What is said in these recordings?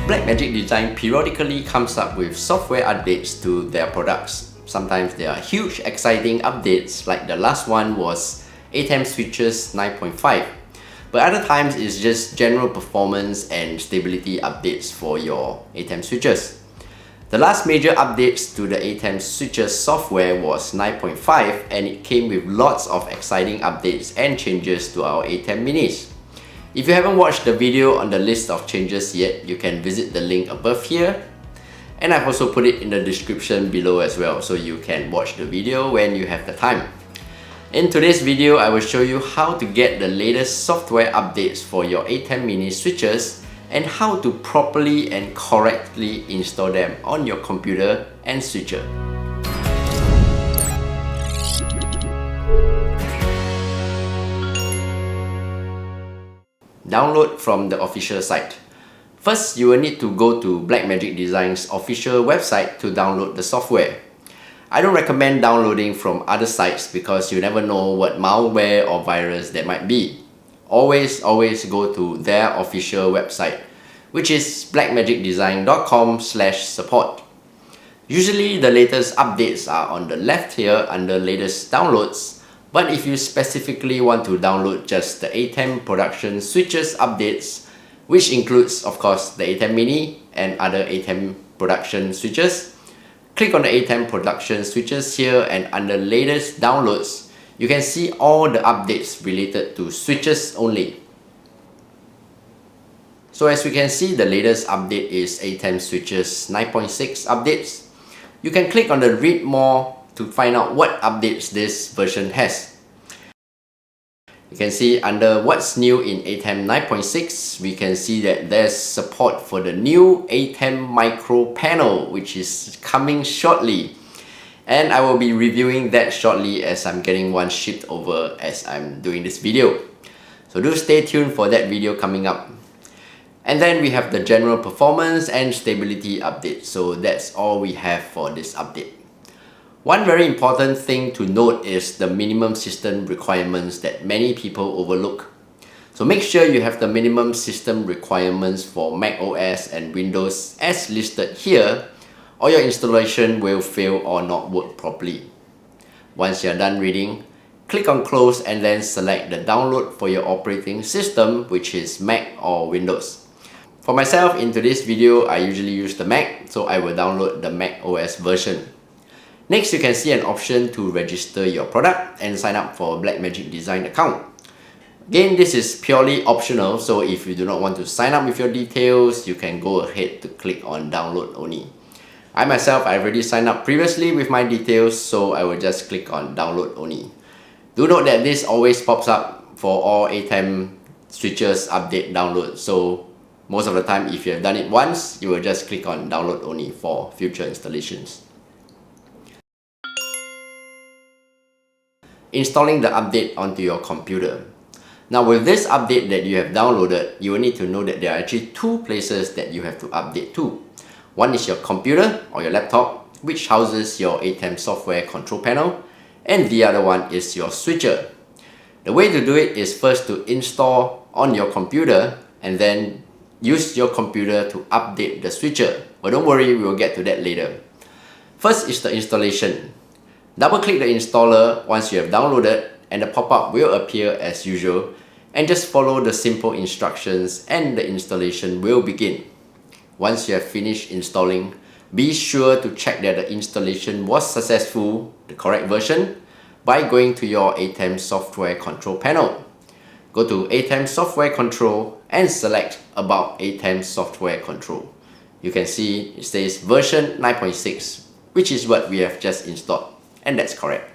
Blackmagic Design periodically comes up with software updates to their products. Sometimes there are huge, exciting updates, like the last one was ATEM Switchers 9.5. But other times it's just general performance and stability updates for your ATEM switchers. The last major updates to the ATEM Switchers software was 9.5, and it came with lots of exciting updates and changes to our ATEM minis. If you haven't watched the video on the list of changes yet, you can visit the link above here. And I've also put it in the description below as well, so you can watch the video when you have the time. In today's video, I will show you how to get the latest software updates for your ATEM mini switchers and how to properly and correctly install them on your computer and switcher. Download from the official site. First, you will need to go to Blackmagic Design's official website to download the software. I don't recommend downloading from other sites because you never know what malware or virus there might be. Always go to their official website, which is blackmagicdesign.com/support. Usually the latest updates are on the left here under latest downloads, but if you specifically want to download just the ATEM production switches updates, which includes of course the ATEM mini and other ATEM production switches, click on the ATEM production switches here, and under latest downloads, you can see all the updates related to switches only. So as we can see, the latest update is ATEM Switchers 9.6 updates. You can click on the read more to find out what updates this version has. You can see under what's new in ATEM 9.6, we can see that there's support for the new ATEM micro panel, which is coming shortly. And I will be reviewing that shortly as I'm getting one shipped over as I'm doing this video. So do stay tuned for that video coming up. And then we have the general performance and stability update. So that's all we have for this update. One very important thing to note is the minimum system requirements that many people overlook. So make sure you have the minimum system requirements for Mac OS and Windows as listed here, or your installation will fail or not work properly. Once you're done reading, click on close and then select the download for your operating system, which is Mac or Windows. For myself, in today's video, I usually use the Mac, so I will download the Mac OS version. Next, you can see an option to register your product and sign up for a Blackmagic Design account. Again, this is purely optional, so if you do not want to sign up with your details, you can go ahead to click on download only. I myself, I've already signed up previously with my details, so I will just click on download only. Do note that this always pops up for all ATEM switchers update download, so most of the time if you have done it once, you will just click on download only for future installations. Installing the update onto your computer. Now with this update that you have downloaded, you will need to know that there are actually two places that you have to update to. One is your computer or your laptop, which houses your ATEM software control panel, and the other one is your switcher. The way to do it is first to install on your computer and then use your computer to update the switcher. But don't worry, we will get to that later. First is the installation. Double-click the installer once you have downloaded, and the pop-up will appear as usual, and just follow the simple instructions and the installation will begin. Once you have finished installing, be sure to check that the installation was successful, the correct version, by going to your ATEM software control panel. Go to ATEM software control and select about ATEM software control. You can see it says version 9.6, which is what we have just installed. And that's correct.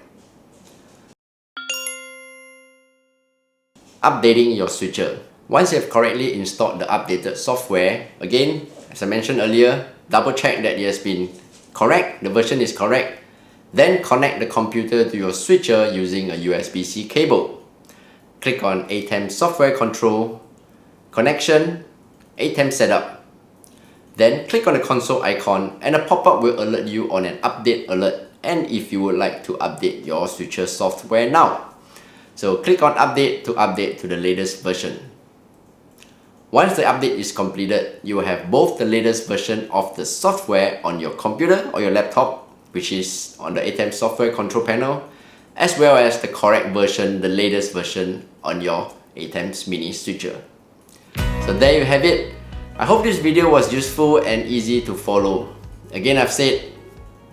Updating your switcher. Once you have correctly installed the updated software, again, as I mentioned earlier, double check that it has been correct, the version is correct, then connect the computer to your switcher using a USB-C cable. Click on ATEM software control, connection, ATEM setup. Then click on the console icon and a pop-up will alert you on an update alert, and if you would like to update your switcher software now. So click on update to the latest version. Once the update is completed, you will have both the latest version of the software on your computer or your laptop, which is on the ATEM software control panel, as well as the correct version, the latest version on your ATEM's mini switcher. So there you have it. I hope this video was useful and easy to follow. Again, I've said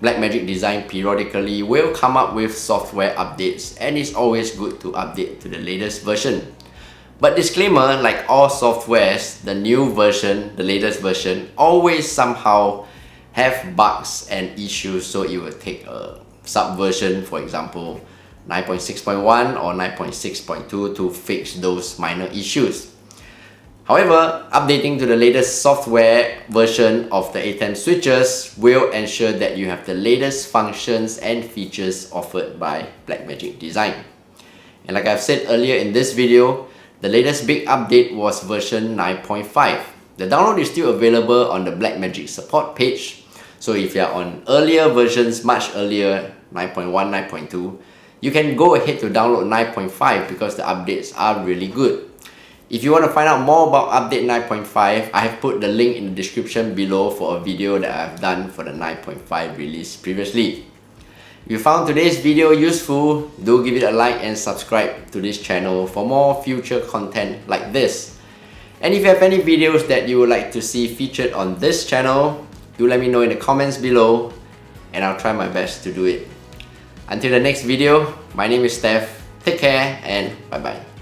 Blackmagic Design periodically will come up with software updates, and it's always good to update to the latest version. But disclaimer, like all softwares, the new version, the latest version, always somehow have bugs and issues, so it will take a subversion, for example 9.6.1 or 9.6.2 to fix those minor issues. However, updating to the latest software version of the ATEM switchers will ensure that you have the latest functions and features offered by Blackmagic Design. And like I've said earlier in this video, the latest big update was version 9.5. The download is still available on the Blackmagic support page. So if you're on earlier versions, much earlier, 9.1, 9.2, you can go ahead to download 9.5 because the updates are really good. If you want to find out more about update 9.5, I have put the link in the description below for a video that I've done for the 9.5 release previously. If you found today's video useful, do give it a like and subscribe to this channel for more future content like this. And if you have any videos that you would like to see featured on this channel, do let me know in the comments below and I'll try my best to do it. Until the next video, my name is Steph, take care and bye bye.